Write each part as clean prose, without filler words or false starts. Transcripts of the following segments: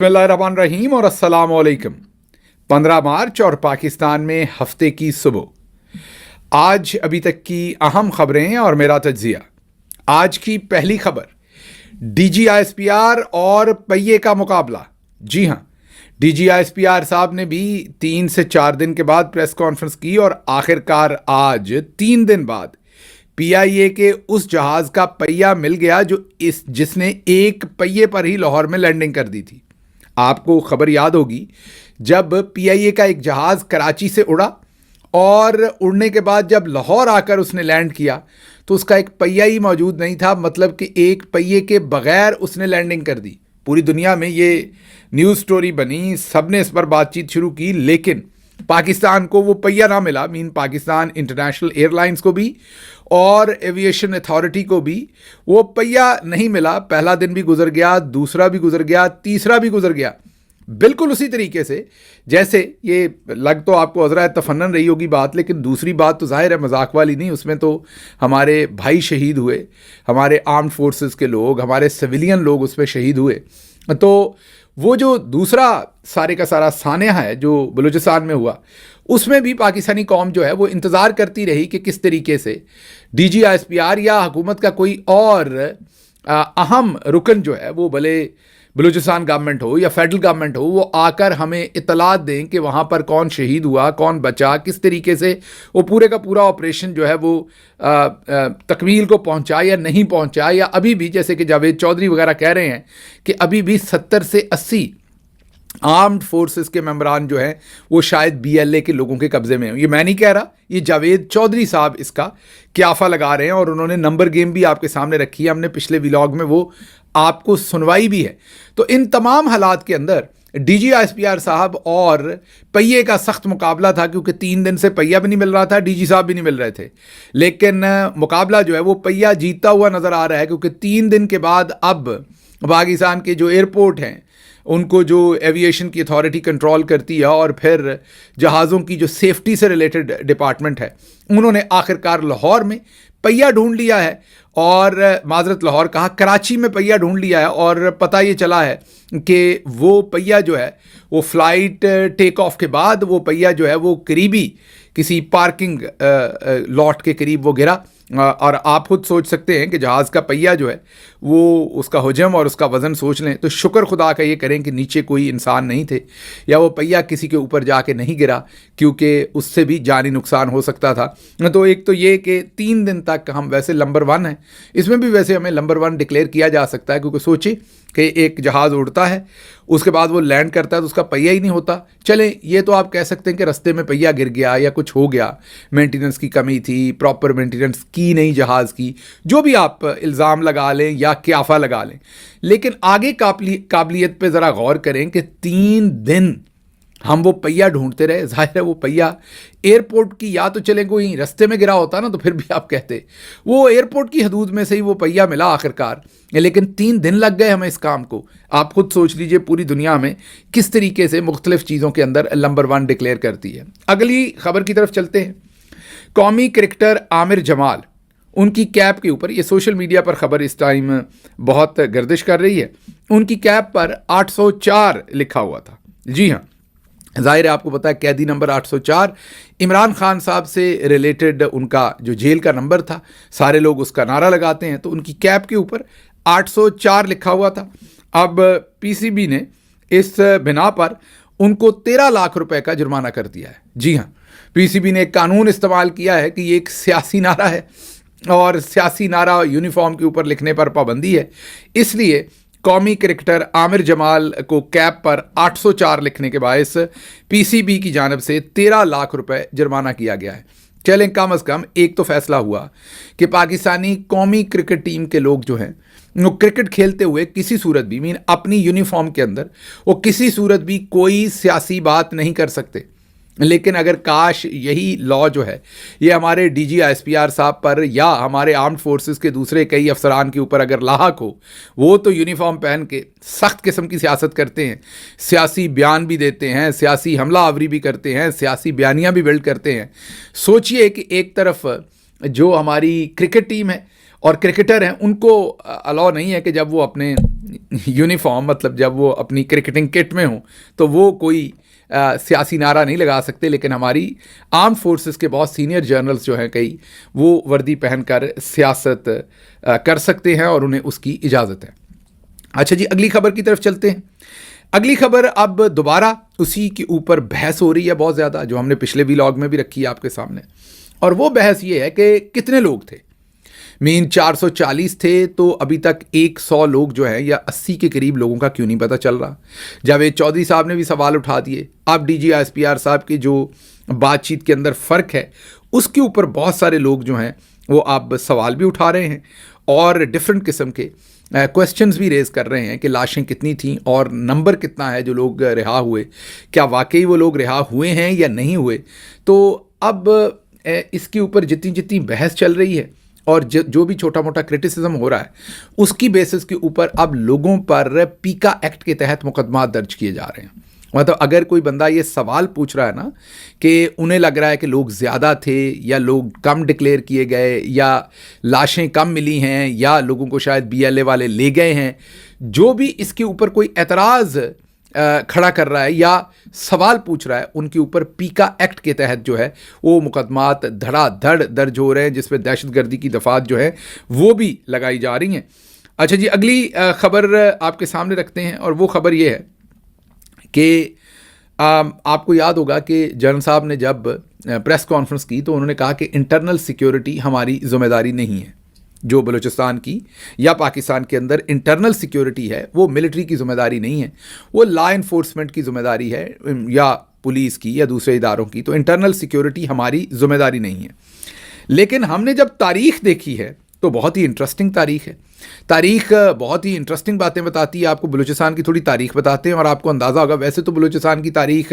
बिस्मिल्लाहिर्रहमानिर्रहीम और अस्सलाम वालेकुम। 15 मार्च और पाकिस्तान में हफ्ते की सुबह। आज अभी तक की अहम खबरें और मेरा तज्जिया। आज की पहली खबर, DGISPR और पहिए का मुकाबला। जी हाँ, DGISPR साहब ने भी 3 से 4 दिन के बाद प्रेस कॉन्फ्रेंस की और आखिरकार आज 3 दिन बाद PIA के उस जहाज का पहिया मिल गया जिसने एक पहिए पर ही लाहौर में लैंडिंग कर दी थी। आपको खबर याद होगी, जब PIA का एक जहाज़ कराची से उड़ा और उड़ने के बाद जब लाहौर आकर उसने लैंड किया तो उसका एक पहिया ही मौजूद नहीं था, मतलब कि एक पहिए के बगैर उसने लैंडिंग कर दी। पूरी दुनिया में ये न्यूज़ स्टोरी बनी, सबने इस पर बातचीत शुरू की, लेकिन पाकिस्तान को वो पहिया ना मिला। पाकिस्तान इंटरनेशनल एयरलाइंस को भी और एविएशन अथॉरिटी को भी वो पहिया नहीं मिला। पहला दिन भी गुजर गया, दूसरा भी गुजर गया, तीसरा भी गुजर गया, बिल्कुल उसी तरीके से जैसे ये लग तो आपको अज़रा तफन्नन रही होगी बात, लेकिन दूसरी बात तो ज़ाहिर है मजाक वाली नहीं। उसमें तो हमारे भाई शहीद हुए, हमारे आर्म्ड फोर्सेस के लोग, हमारे सिविलियन लोग उस पर शहीद हुए। तो वो जो दूसरा सारे का सारा सान्या है जो बलूचिस्तान में हुआ, उसमें भी पाकिस्तानी कौम जो है वो इंतज़ार करती रही कि किस तरीके से DGISPR या हुकूमत का कोई और अहम रुकन जो है वो भले बलूचिस्तान गवर्नमेंट हो या फेडरल गवर्नमेंट हो, वो आकर हमें इतलात दें कि वहाँ पर कौन शहीद हुआ, कौन बचा, किस तरीके से वो पूरे का पूरा ऑपरेशन जो है वो तकमील को पहुँचा या नहीं पहुँचा। या अभी भी जैसे कि जावेद चौधरी वगैरह कह रहे हैं कि अभी भी 70 से 80 आर्म्ड फोर्सेस के मेंबरान जो हैं वो शायद BLA के लोगों के कब्ज़े में हो। ये मैं नहीं कह रहा, ये जावेद चौधरी साहब इसका क्याफा लगा रहे हैं और उन्होंने नंबर गेम भी आपके सामने रखी है। हमने पिछले व्लॉग में वो आपको सुनवाई भी है। तो इन तमाम हालात के अंदर DGISPR साहब और पहिए का सख्त मुकाबला था, क्योंकि 3 दिन से पहिया भी नहीं मिल रहा था, DG साहब भी नहीं मिल रहे थे। लेकिन मुकाबला जो है वो पहिया जीतता हुआ नज़र आ रहा है, क्योंकि 3 दिन के बाद अब पाकिस्तान के जो एयरपोर्ट हैं उनको जो एविएशन की अथॉरिटी कंट्रोल करती है और फिर जहाज़ों की जो सेफ्टी से रिलेटेड डिपार्टमेंट है, उन्होंने आखिरकार लाहौर में पहिया ढूंढ लिया है। और माजरत लाहौर कहा, कराची में पहिया ढूंढ लिया है और पता ये चला है कि वो पहिया जो है वो फ़्लाइट टेक ऑफ के बाद वो पहिया जो है वो करीबी किसी पार्किंग लॉट के करीब वो गिरा। और आप खुद सोच सकते हैं कि जहाज़ का पहिया जो है वो उसका हुजम और उसका वज़न सोच लें तो शुक्र खुदा का ये करें कि नीचे कोई इंसान नहीं थे या वो पहिया किसी के ऊपर जाके नहीं गिरा, क्योंकि उससे भी जानी नुकसान हो सकता था। तो एक तो ये कि 3 दिन तक हम वैसे नंबर 1 हैं, इसमें भी वैसे हमें नंबर 1 डिक्लेयर किया जा सकता है, क्योंकि सोचिए कि एक जहाज़ उड़ता है, उसके बाद वो लैंड करता है तो उसका पहिया ही नहीं होता। चलें, ये तो आप कह सकते हैं कि रास्ते में पहिया गिर गया या कुछ हो गया, मेंटेनेंस की कमी थी, प्रॉपर मेंटेनेंस की नहीं जहाज़ की, जो भी आप इल्ज़ाम लगा लें या क्याफा लगा लें, लेकिन आगे काबिलियत पे ज़रा गौर करें कि 3 दिन हम वो पहिया ढूंढते रहे। जाहिर है वो पहिया एयरपोर्ट की, या तो चले कोई रास्ते में गिरा होता ना तो फिर भी आप कहते, वो एयरपोर्ट की हदूद में से ही वो पहिया मिला आखिरकार, लेकिन 3 दिन लग गए हमें इस काम को। आप खुद सोच लीजिए पूरी दुनिया में किस तरीके से मुख्तलिफ चीज़ों के अंदर नंबर 1 डिक्लेयर करती है। अगली खबर की तरफ चलते हैं। कौमी क्रिकेटर आमिर जमाल, उनकी कैप के ऊपर, ये सोशल मीडिया पर खबर इस टाइम बहुत गर्दिश कर रही है, उनकी कैप पर 804 लिखा हुआ था। जी हाँ, ज़ाहिर है आपको पता है कैदी नंबर 804 इमरान खान साहब से रिलेटेड उनका जो जेल का नंबर था, सारे लोग उसका नारा लगाते हैं, तो उनकी कैप के ऊपर 804 लिखा हुआ था। अब PCB ने इस बिना पर उनको 13 लाख रुपए का जुर्माना कर दिया है। जी हाँ, PCB ने एक कानून इस्तेमाल किया है कि ये एक सियासी नारा है और सियासी नारा यूनिफॉर्म के ऊपर लिखने पर पाबंदी है, इसलिए कौमी क्रिकेटर आमिर जमाल को कैप पर 804 लिखने के बायस PCB की जानिब से 13 लाख रुपए जुर्माना किया गया है। चलें, कम अज़ कम एक तो फैसला हुआ कि पाकिस्तानी कौमी क्रिकेट टीम के लोग जो हैं वो क्रिकेट खेलते हुए किसी सूरत भी अपनी यूनिफॉर्म के अंदर वो किसी सूरत भी कोई सियासी बात नहीं कर सकते। लेकिन अगर काश यही लॉ जो है ये हमारे DGISPR साहब पर या हमारे आर्म्ड फोर्सेस के दूसरे कई अफसरान के ऊपर अगर लाहक हो, वो तो यूनिफॉर्म पहन के सख्त किस्म की सियासत करते हैं, सियासी बयान भी देते हैं, सियासी हमला आवरी भी करते हैं, सियासी बयानियाँ भी बिल्ड करते हैं। सोचिए कि एक तरफ जो हमारी क्रिकेट टीम है और क्रिकेटर हैं, उनको अलाउ नहीं है कि जब वो अपने यूनिफॉर्म, मतलब जब वो अपनी क्रिकेटिंग किट में हों तो वो कोई सियासी नारा नहीं लगा सकते, लेकिन हमारी आर्म फोर्सेस के बहुत सीनियर जनरल्स जो हैं कई, वो वर्दी पहनकर सियासत कर सकते हैं और उन्हें उसकी इजाज़त है। अच्छा जी, अगली खबर की तरफ चलते हैं। अगली खबर अब दोबारा उसी के ऊपर बहस हो रही है बहुत ज़्यादा, जो हमने पिछले व्लॉग में भी रखी है आपके सामने, और वो बहस ये है कि कितने लोग थे। मीन 440 थे, तो अभी तक 100 लोग जो हैं या 80 के करीब लोगों का क्यों नहीं पता चल रहा। जावेद चौधरी साहब ने भी सवाल उठा दिए। अब DGSPR साहब की जो बातचीत के अंदर फ़र्क है उसके ऊपर बहुत सारे लोग जो हैं वो अब सवाल भी उठा रहे हैं और डिफरेंट किस्म के क्वेश्चंस भी रेज़ कर रहे हैं कि लाशें कितनी थीं और नंबर कितना है जो लोग रिहा हुए, क्या वाकई वो लोग रिहा हुए हैं या नहीं हुए। तो अब इसके ऊपर जितनी जितनी बहस चल रही है और जो भी छोटा मोटा क्रिटिसिज्म हो रहा है, उसकी बेसिस के ऊपर अब लोगों पर पीका एक्ट के तहत मुकदमा दर्ज किए जा रहे हैं। मतलब अगर कोई बंदा ये सवाल पूछ रहा है ना कि उन्हें लग रहा है कि लोग ज़्यादा थे या लोग कम डिक्लेयर किए गए या लाशें कम मिली हैं या लोगों को शायद BLA वाले ले गए हैं, जो भी इसके ऊपर कोई एतराज़ खड़ा कर रहा है या सवाल पूछ रहा है, उनके ऊपर पीका एक्ट के तहत जो है वो मुकदमात धड़ाधड़ दर्ज हो रहे हैं, जिसमें दहशतगर्दी की दफ़ात जो है वो भी लगाई जा रही हैं। अच्छा जी, अगली ख़बर आपके सामने रखते हैं और वो ख़बर ये है कि आपको याद होगा कि जनरल साहब ने जब प्रेस कॉन्फ्रेंस की तो उन्होंने कहा कि इंटरनल सिक्योरिटी हमारी ज़िम्मेदारी नहीं है। जो बलूचिस्तान की या पाकिस्तान के अंदर इंटरनल सिक्योरिटी है वो मिलिट्री की ज़िम्मेदारी नहीं है, वो लॉ इन्फोर्समेंट की ज़िम्मेदारी है या पुलिस की या दूसरे इदारों की। तो इंटरनल सिक्योरिटी हमारी ज़िम्मेदारी नहीं है। लेकिन हमने जब तारीख़ देखी है तो बहुत ही इंटरेस्टिंग तारीख़ है। तारीख़ बहुत ही इंटरेस्टिंग बातें बताती है। आपको बलूचिस्तान की थोड़ी तारीख़ बताते हैं और आपको अंदाज़ा होगा, वैसे तो बलूचिस्तान की तारीख़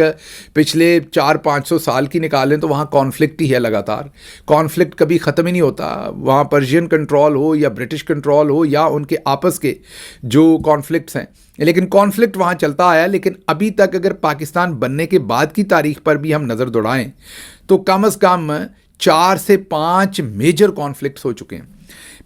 पिछले 400-500 साल की निकालें तो वहाँ कॉन्फ्लिक्ट ही है, लगातार कॉन्फ्लिक्ट कभी ख़त्म ही नहीं होता। वहाँ पर्शियन कंट्रोल हो या ब्रिटिश कंट्रोल हो या उनके आपस के जो कॉन्फ्लिक्ट्स हैं, लेकिन कॉन्फ्लिक्ट वहाँ चलता आया। लेकिन अभी तक अगर पाकिस्तान बनने के बाद की तारीख़ पर भी हम नज़र दौड़ाएँ तो कम अज़ कम 4 से 5 मेजर कॉन्फ्लिक्ट्स हो चुके हैं।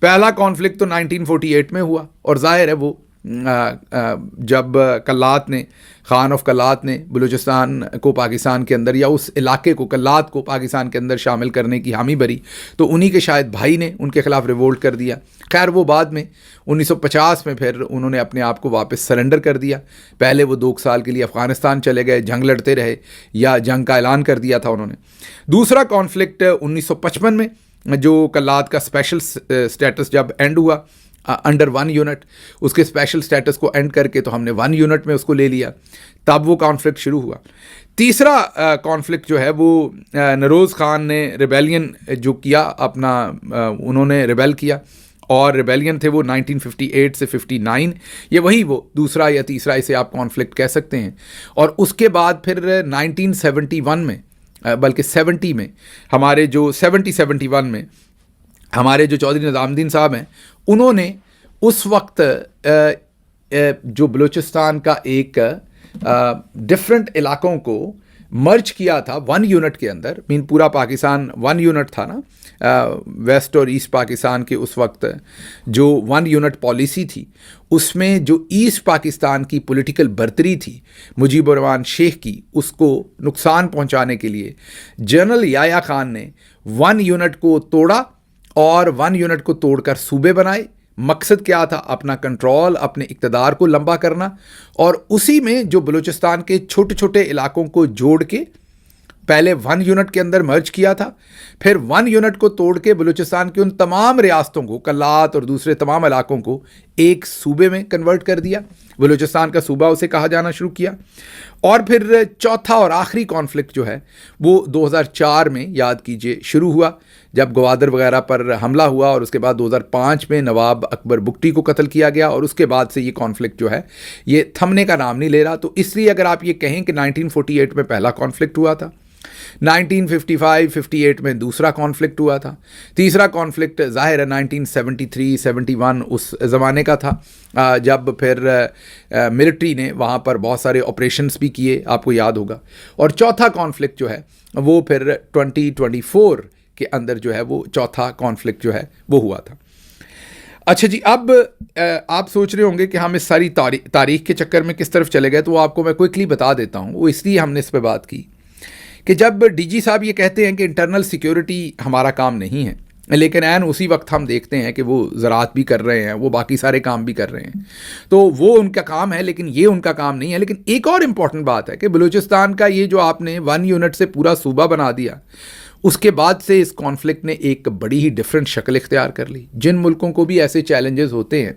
पहला कॉन्फ्लिक्ट तो 1948 में हुआ और ज़ाहिर है वो जब कल्लात ने, ख़ान ऑफ कल्लात ने बलूचिस्तान को पाकिस्तान के अंदर या उस इलाके को, कल्लात को पाकिस्तान के अंदर शामिल करने की हामी भरी, तो उन्हीं के शायद भाई ने उनके ख़िलाफ़ रिवोल्ट कर दिया। खैर वो बाद में 1950 में फिर उन्होंने अपने आप को वापस सरेंडर कर दिया। पहले वो 2 साल के लिए अफ़गानिस्तान चले गए, जंग लड़ते रहे या जंग का ऐलान कर दिया था उन्होंने। दूसरा कॉन्फ्लिक्ट 1955 में जो कल्लात का स्पेशल स्टेटस जब एंड हुआ अंडर 1 यूनिट, उसके स्पेशल स्टेटस को एंड करके तो हमने 1 यूनिट में उसको ले लिया, तब वो कॉन्फ्लिक्ट शुरू हुआ। तीसरा कॉन्फ्लिक्ट जो है वो नरोज़ ख़ान ने रिबेलियन जो किया अपना, उन्होंने रिबेल किया और रिबेलियन थे वो 1958 से 59, ये वही वो दूसरा या तीसरा इसे आप कॉन्फ्लिक्ट कह सकते हैं। और उसके बाद फिर 1971 में, बल्कि 70 में, हमारे जो 71 में हमारे जो चौधरी निज़ामुद्दीन साहब हैं, उन्होंने उस वक्त जो बलूचिस्तान का एक डिफरेंट इलाकों को मर्ज किया था 1 यूनिट के अंदर। मीन पूरा पाकिस्तान 1 यूनिट था ना, वेस्ट और ईस्ट पाकिस्तान के उस वक्त जो 1 यूनिट पॉलिसी थी, उसमें जो ईस्ट पाकिस्तान की पॉलिटिकल बर्तरी थी मुजीबुर रहमान शेख की, उसको नुकसान पहुंचाने के लिए जनरल याया खान ने 1 यूनिट को तोड़ा और 1 यूनिट को तोड़कर सूबे बनाए। मकसद क्या था? अपना कंट्रोल, अपने इक़्तिदार को लंबा करना, और उसी में जो बलूचिस्तान के छोटे छोटे इलाकों को जोड़ के पहले 1 यूनिट के अंदर मर्ज किया था, फिर 1 यूनिट को तोड़ के बलूचिस्तान की उन तमाम रियासतों को, कल्लात और दूसरे तमाम इलाकों को एक सूबे में कन्वर्ट कर दिया। बलूचिस्तान का सूबा उसे कहा जाना शुरू किया। और फिर चौथा और आखिरी कॉन्फ्लिक्ट जो है वो 2004 में, याद कीजिए, शुरू हुआ जब ग्वादर वगैरह पर हमला हुआ, और उसके बाद 2005 में नवाब अकबर बुगटी को कत्ल किया गया, और उसके बाद से ये कॉन्फ्लिक्ट जो है ये थमने का नाम नहीं ले रहा। तो इसलिए अगर आप ये कहें कि 1948 में पहला कॉन्फ्लिक्ट हुआ था, 1955-58 में दूसरा कॉन्फ्लिक्ट हुआ था, तीसरा कॉन्फ्लिक्ट ज़ाहिर है 1973-71 उस ज़माने का था, जब फिर मिलिट्री ने वहाँ पर बहुत सारे ऑपरेशंस भी किए, आपको याद होगा। और चौथा कॉन्फ्लिक्ट जो है वो फिर 2024 के अंदर जो है वो चौथा कॉन्फ्लिक्ट जो है वो हुआ था। अच्छा जी, अब आप सोच रहे होंगे कि हम इस सारी तारीख के चक्कर में किस तरफ चले गए, तो वो आपको मैं क्विकली बता देता हूँ। वो इसलिए हमने इस पर बात की कि जब डीजी साहब ये कहते हैं कि इंटरनल सिक्योरिटी हमारा काम नहीं है, लेकिन ऐन उसी वक्त हम देखते हैं कि वो ज़राअत भी कर रहे हैं, वो बाकी सारे काम भी कर रहे हैं, तो वो उनका काम है, लेकिन ये उनका काम नहीं है। लेकिन एक और इम्पॉर्टेंट बात है कि बलूचिस्तान का ये जो आपने 1 यूनिट से पूरा सूबा बना दिया, उसके बाद से इस कॉन्फ्लिक्ट ने एक बड़ी ही डिफरेंट शक्ल इख्तियार कर ली। जिन मुल्कों को भी ऐसे चैलेंजेस होते हैं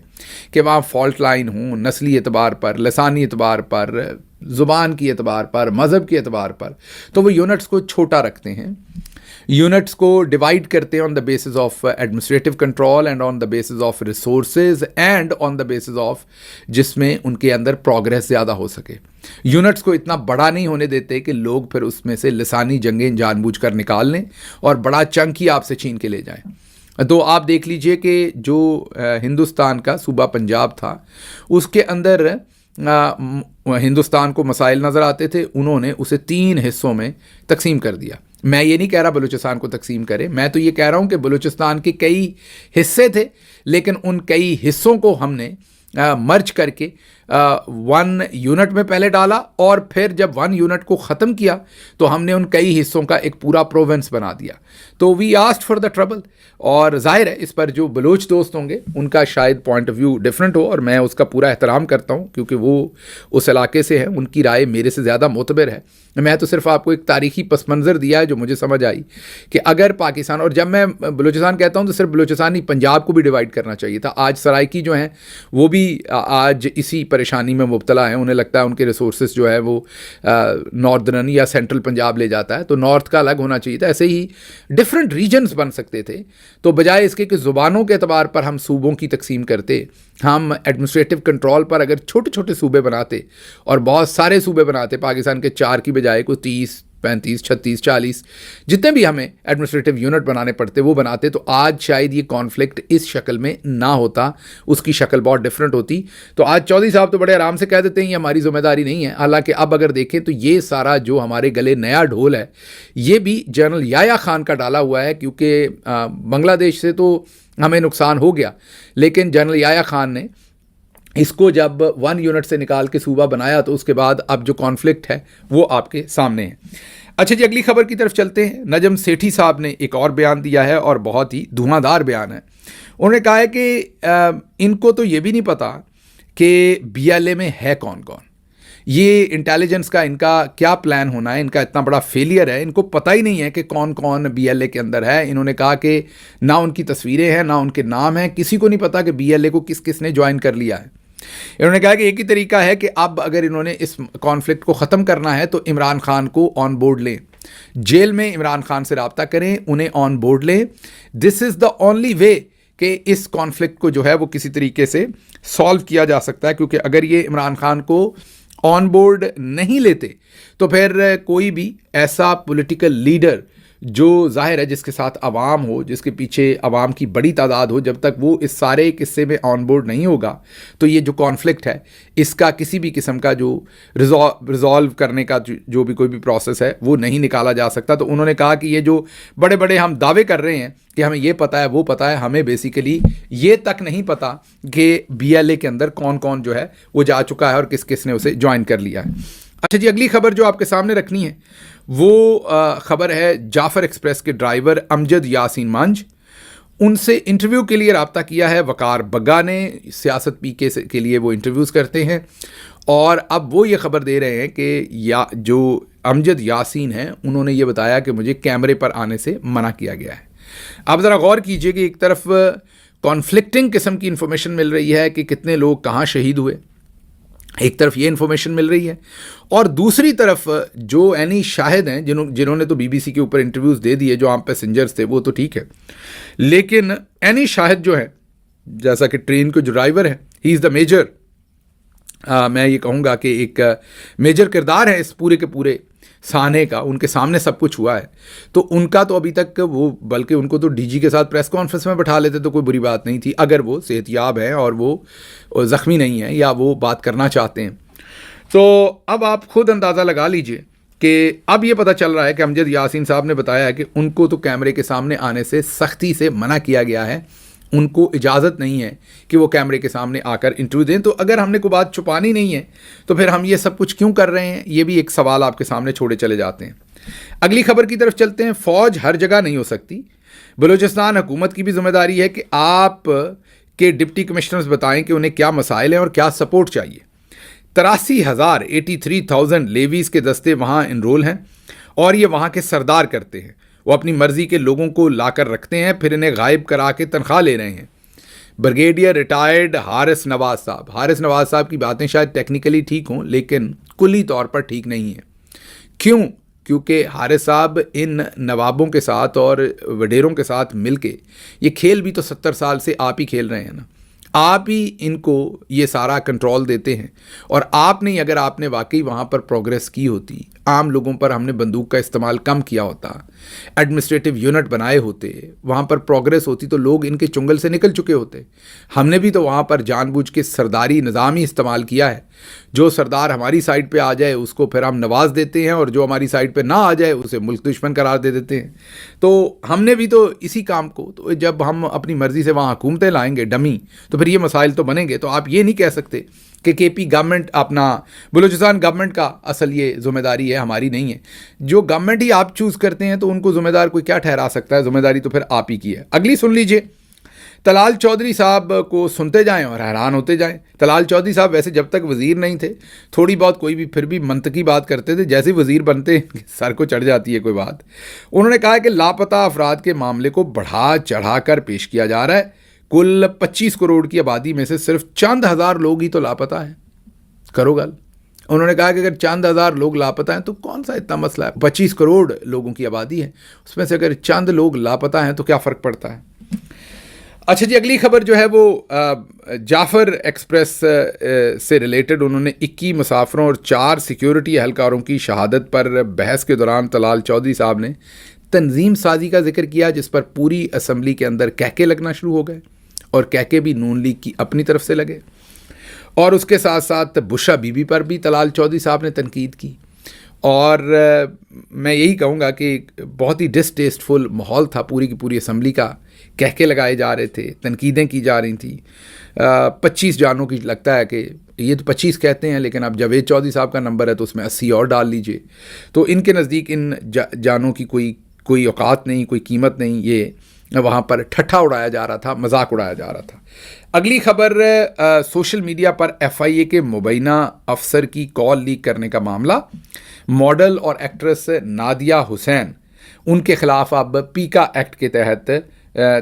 कि वहाँ फॉल्ट लाइन हो, नस्ली एतबार पर, लसानी एतबार पर, ज़ुबान की एतबार पर, मज़हब के एतबार पर, तो वो यूनिट्स को छोटा रखते हैं, यूनिट्स को डिवाइड करते हैं on the basis of administrative control and on the basis of resources and on the basis of जिसमें उनके अंदर प्रोग्रेस ज़्यादा हो सके। यूनिट्स को इतना बड़ा नहीं होने देते कि लोग फिर उसमें से लिसानी जंगें जानबूझकर निकाल लें और बड़ा चंक ही आपसे छीन के ले जाएं। तो आप देख लीजिए कि जो हिंदुस्तान का सूबा पंजाब था, उसके अंदर हिंदुस्तान को मसाइल नज़र आते थे, उन्होंने उसे 3 हिस्सों में तकसीम कर दिया। मैं ये नहीं कह रहा बलूचिस्तान को तकसीम करें, मैं तो ये कह रहा हूँ कि बलूचिस्तान के कई हिस्से थे, लेकिन उन कई हिस्सों को हमने मर्ज करके 1 यूनिट में पहले डाला, और फिर जब 1 यूनिट को ख़त्म किया तो हमने उन कई हिस्सों का एक पूरा प्रोविंस बना दिया। तो we asked for the trouble, और जाहिर है इस पर जो बलूच दोस्त होंगे उनका शायद पॉइंट ऑफ व्यू डिफरेंट हो, और मैं उसका पूरा एहतराम करता हूँ क्योंकि वो उस इलाके से है, उनकी राय मेरे से ज़्यादा मोतबर है। मैं तो सिर्फ आपको एक तारीखी पस मंज़र दिया है जो मुझे समझ आई कि अगर पाकिस्तान, और जब मैं बलूचिस्तान कहता हूँ तो सिर्फ बलूचिस्तान नहीं, पंजाब को भी डिवाइड करना चाहिए था। आज सराइकी जो हैं वो भी आज इसी परेशानी में मुब्तला हैं, उन्हें लगता है उनके रिसोर्सेज जो है वो नॉर्दर्न या सेंट्रल पंजाब ले जाता है, तो नॉर्थ का अलग होना चाहिए था। ऐसे ही डिफरेंट रीजन्स बन सकते थे, तो बजाय इसके कि ज़ुबानों के एतबार पर हम सूबों की तकसीम करते, हम एडमिनिस्ट्रेटिव कंट्रोल पर अगर छोटे छोटे सूबे बनाते और बहुत सारे सूबे बनाते, पाकिस्तान के 4 की बजाय को 30, 35, 36, 40 जितने भी हमें एडमिनिस्ट्रेटिव यूनिट बनाने पड़ते वो बनाते, तो आज शायद ये कॉन्फ्लिक्ट इस शक्ल में ना होता, उसकी शक्ल बहुत डिफरेंट होती। तो आज चौधरी साहब तो बड़े आराम से कह देते हैं ये हमारी जिम्मेदारी नहीं है, हालांकि अब अगर देखें तो ये सारा जो हमारे गले नया ढोल है ये भी जनरल याया खान का डाला हुआ है, क्योंकि बांग्लादेश से तो हमें नुकसान हो गया, लेकिन जनरल याया खान ने इसको जब 1 यूनिट से निकाल के सूबा बनाया तो उसके बाद अब जो कॉन्फ्लिक्ट है वो आपके सामने है। अच्छा जी, अगली खबर की तरफ चलते हैं। नजम सेठी साहब ने एक और बयान दिया है और बहुत ही धुआंधार बयान है। उन्होंने कहा है कि इनको तो ये भी नहीं पता कि BLA में है कौन कौन, ये इंटेलिजेंस का इनका क्या प्लान होना है, इनका इतना बड़ा फेलियर है, इनको पता ही नहीं है कि कौन कौन BLA के अंदर है। इन्होंने कहा कि ना उनकी तस्वीरें हैं ना उनके नाम हैं, किसी को नहीं पता कि BLA को किस किस ने ज्वाइन कर लिया है। इन्होंने कहा कि एक ही तरीका है कि अब अगर इन्होंने इस कॉन्फ्लिक्ट को ख़त्म करना है तो इमरान खान को ऑन बोर्ड लें, जेल में इमरान खान से रब्ता करें, उन्हें ऑन बोर्ड लें। This is the only way कि इस कॉन्फ्लिक्ट को जो है वो किसी तरीके से सॉल्व किया जा सकता है, क्योंकि अगर ये इमरान खान को ऑन बोर्ड नहीं लेते तो फिर कोई भी ऐसा पॉलिटिकल लीडर जो जाहिर है जिसके साथ अवाम हो, जिसके पीछे अवाम की बड़ी तादाद हो, जब तक वो इस सारे किस्से में ऑन बोर्ड नहीं होगा तो ये जो कॉन्फ्लिक्ट है इसका किसी भी किस्म का जो रिजॉल्व करने का जो भी कोई भी प्रोसेस है वो नहीं निकाला जा सकता। तो उन्होंने कहा कि ये जो बड़े बड़े हम दावे कर रहे हैं कि हमें ये पता है वो पता है, हमें बेसिकली ये तक नहीं पता कि BLA के अंदर कौन कौन जो है वो जा चुका है और किस किस ने उसे ज्वाइन कर लिया है। अच्छा जी, अगली खबर जो आपके सामने रखनी है वो खबर है जाफ़र एक्सप्रेस के ड्राइवर अमजद यासीन मंज। उनसे इंटरव्यू के लिए रब्ता किया है वकार बग्गा ने, सियासत PK के लिए वो इंटरव्यूज़ करते हैं, और अब वो ये ख़बर दे रहे हैं कि जो अमजद यासीन हैं उन्होंने ये बताया कि मुझे कैमरे पर आने से मना किया गया है। आप ज़रा गौर कीजिए कि एक तरफ कॉन्फ्लिक्टिंग किस्म की इन्फॉर्मेशन मिल रही है कि कितने लोग कहाँ शहीद हुए, एक तरफ ये इन्फॉर्मेशन मिल रही है, और दूसरी तरफ जो एनी शाहिद हैं जिन्होंने तो BBC के ऊपर इंटरव्यूज़ दे दिए, जो आम पैसेंजर्स थे वो तो ठीक है, लेकिन एनी शाहिद जो है, जैसा कि ट्रेन के जो ड्राइवर है, ही इज़ द मेजर, मैं ये कहूँगा कि एक मेजर किरदार है इस पूरे के पूरे साने का, उनके सामने सब कुछ हुआ है। तो उनका तो अभी तक वो, बल्कि उनको तो DG के साथ प्रेस कॉन्फ्रेंस में बैठा लेते तो कोई बुरी बात नहीं थी, अगर वो सेहतियाब हैं और वो ज़ख्मी नहीं हैं या वो बात करना चाहते हैं। तो अब आप खुद अंदाज़ा लगा लीजिए कि अब ये पता चल रहा है कि अमजद यासीन साहब ने बताया है कि उनको तो कैमरे के सामने आने से सख्ती से मना किया गया है, ان کو اجازت نہیں ہے کہ وہ کیمرے کے سامنے آ کر انٹرویو دیں. تو اگر ہم نے کوئی بات چھپانی نہیں ہے تو پھر ہم یہ سب کچھ کیوں کر رہے ہیں؟ یہ بھی ایک سوال آپ کے سامنے چھوڑے چلے جاتے ہیں. اگلی خبر کی طرف چلتے ہیں. فوج ہر جگہ نہیں ہو سکتی. بلوچستان حکومت کی بھی ذمہ داری ہے کہ آپ کے ڈپٹی کمشنرز بتائیں کہ انہیں کیا مسائل ہیں اور کیا سپورٹ چاہیے. 83,000 لیویز کے دستے وہاں انرول ہیں اور یہ وہاں کے سردار کرتے ہیں. وہ اپنی مرضی کے لوگوں کو لا کر رکھتے ہیں، پھر انہیں غائب کرا کے تنخواہ لے رہے ہیں. بریگیڈیئر ریٹائرڈ حارث نواز صاحب کی باتیں شاید ٹیکنیکلی ٹھیک ہوں لیکن کلی طور پر ٹھیک نہیں ہیں. کیوں؟ کیونکہ حارث صاحب ان نوابوں کے ساتھ اور وڈیروں کے ساتھ مل کے یہ کھیل بھی تو 70 سال سے آپ ہی کھیل رہے ہیں نا. آپ ہی ان کو یہ سارا کنٹرول دیتے ہیں. اور آپ نے اگر آپ نے واقعی وہاں پر پروگریس کی ہوتی، عام لوگوں پر ہم نے بندوق کا استعمال کم کیا ہوتا، ایڈمنسٹریٹو یونٹ بنائے ہوتے، وہاں پر پروگریس ہوتی تو لوگ ان کے چنگل سے نکل چکے ہوتے. ہم نے بھی تو وہاں پر جان بوجھ کے سرداری نظام ہی استعمال کیا ہے. جو سردار ہماری سائڈ پہ آ جائے اس کو پھر ہم نواز دیتے ہیں، اور جو ہماری سائڈ پہ نہ آ جائے اسے ملک دشمن قرار دے دیتے ہیں. تو ہم نے بھی تو اسی کام کو، تو جب ہم اپنی مرضی سے وہاں حکومتیں لائیں گے ڈمی، تو پھر یہ مسائل تو بنیں گے. تو آپ یہ نہیں کہہ سکتے کہ کے پی گورنمنٹ اپنا بلوچستان گورنمنٹ کا اصل یہ ذمہ داری ہے، ہماری نہیں ہے. جو گورنمنٹ ہی آپ چوز کرتے ہیں تو ان کو ذمہ دار کوئی کیا ٹھہرا سکتا ہے؟ ذمہ داری تو پھر آپ ہی کی ہے. اگلی سن لیجئے. طلال چودھری صاحب کو سنتے جائیں اور حیران ہوتے جائیں. طلال چودھری صاحب ویسے جب تک وزیر نہیں تھے تھوڑی بہت کوئی بھی پھر بھی منطقی بات کرتے تھے، جیسے وزیر بنتے سر کو چڑھ جاتی ہے کوئی بات. انہوں نے کہا کہ لاپتہ افراد کے معاملے کو بڑھا چڑھا کر پیش کیا جا رہا ہے. کل 25 کروڑ کی آبادی میں سے صرف چند ہزار لوگ ہی تو لاپتہ ہیں. کرو گل. انہوں نے کہا کہ اگر چند ہزار لوگ لاپتہ ہیں تو کون سا اتنا مسئلہ ہے؟ 25 کروڑ لوگوں کی آبادی ہے، اس میں سے اگر چند لوگ لاپتہ ہیں تو کیا فرق پڑتا ہے؟ اچھا جی، اگلی خبر جو ہے وہ جعفر ایکسپریس سے ریلیٹڈ. انہوں نے 21 مسافروں اور 4 سیکیورٹی اہلکاروں کی شہادت پر بحث کے دوران طلال چودھری صاحب نے تنظیم سازی کا ذکر کیا، جس پر پوری اسمبلی کے اندر کہکے لگنا شروع ہو گئے، اور کہکے بھی نون لیگ کی اپنی طرف سے لگے. اور اس کے ساتھ ساتھ بشرا بی بی پر بھی طلال چودھری صاحب نے تنقید کی. اور میں یہی کہوں گا کہ بہت ہی ڈسٹیسٹفل ماحول تھا پوری کی پوری اسمبلی کا. کہکے لگائے جا رہے تھے، تنقیدیں کی جا رہی تھیں. 25 جانوں کی لگتا ہے کہ یہ تو 25 کہتے ہیں لیکن اب جاوید چودھری صاحب کا نمبر ہے تو اس میں 80 اور ڈال لیجئے. تو ان کے نزدیک ان جانوں کی کوئی اوقات نہیں، کوئی قیمت نہیں. یہ وہاں پر ٹھٹھا اڑایا جا رہا تھا، مذاق اڑایا جا رہا تھا. اگلی خبر سوشل میڈیا پر ایف آئی اے کے مبینہ افسر کی کال لیک کرنے کا معاملہ. ماڈل اور ایکٹریس نادیہ حسین، ان کے خلاف اب پیکا ایکٹ کے تحت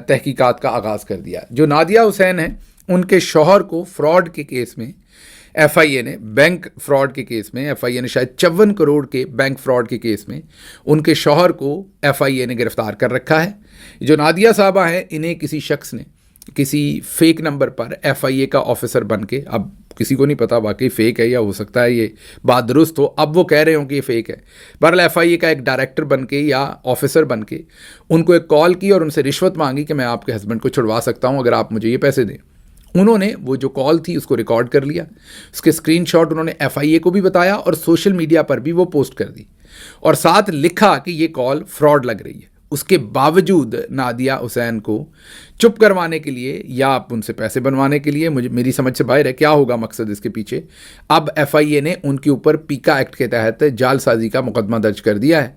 تحقیقات کا آغاز کر دیا. جو نادیہ حسین ہیں ان کے شوہر کو فراڈ کے کیس میں ایف آئی اے نے، بینک فراڈ کے کیس میں ایف آئی اے نے، شاید 54 کروڑ کے بینک فراڈ کے کیس میں ان کے شوہر کو ایف آئی اے نے گرفتار کر رکھا ہے. جو نادیہ صاحبہ ہیں انہیں کسی شخص نے کسی فیک نمبر پر ایف آئی اے کا آفیسر بن کے، اب کسی کو نہیں پتا واقعی فیک ہے یا ہو سکتا ہے یہ بات درست ہو، اب وہ کہہ رہے ہوں کہ یہ فیک ہے، بہرحال ایف آئی اے کا ایک ڈائریکٹر بن کے یا آفیسر بن کے ان کو ایک کال کی اور ان سے رشوت مانگی کہ میں آپ کے ہسبینڈ کو چھڑوا سکتا ہوں اگر آپ مجھے یہ پیسے دیں. انہوں نے وہ جو کال تھی اس کو ریکارڈ کر لیا، اس کے اسکرین شاٹ انہوں نے ایف آئی اے کو بھی بتایا اور سوشل میڈیا پر بھی وہ پوسٹ کر دی، اور ساتھ لکھا کہ یہ کال فراڈ لگ رہی ہے. اس کے باوجود نادیہ حسین کو چپ کروانے کے لیے یا آپ ان سے پیسے بنوانے کے لیے، میری سمجھ سے باہر ہے کیا ہوگا مقصد اس کے پیچھے. اب ایف آئی اے نے ان کے اوپر پیکا ایکٹ کے تحت جعل سازی کا مقدمہ درج کر دیا ہے.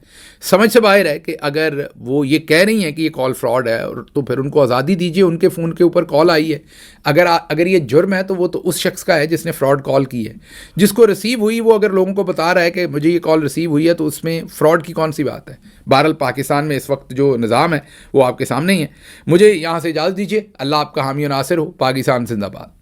سمجھ سے باہر ہے کہ اگر وہ یہ کہہ رہی ہیں کہ یہ کال فراڈ ہے تو پھر ان کو آزادی دیجیے، ان کے فون کے اوپر کال آئی ہے. اگر یہ جرم ہے تو وہ تو اس شخص کا ہے جس نے فراڈ کال کی ہے. جس کو ریسیو ہوئی وہ اگر لوگوں کو بتا رہا ہے کہ مجھے یہ کال ریسیو ہوئی ہے تو اس میں فراڈ کی کون سی بات ہے؟ بہرحال پاکستان میں اس وقت جو نظام ہے وہ آپ کے سامنے ہی ہے. مجھے یہاں سے اجازت دیجیے. اللہ آپ کا حامی و ناصر ہو. پاکستان زندہ باد.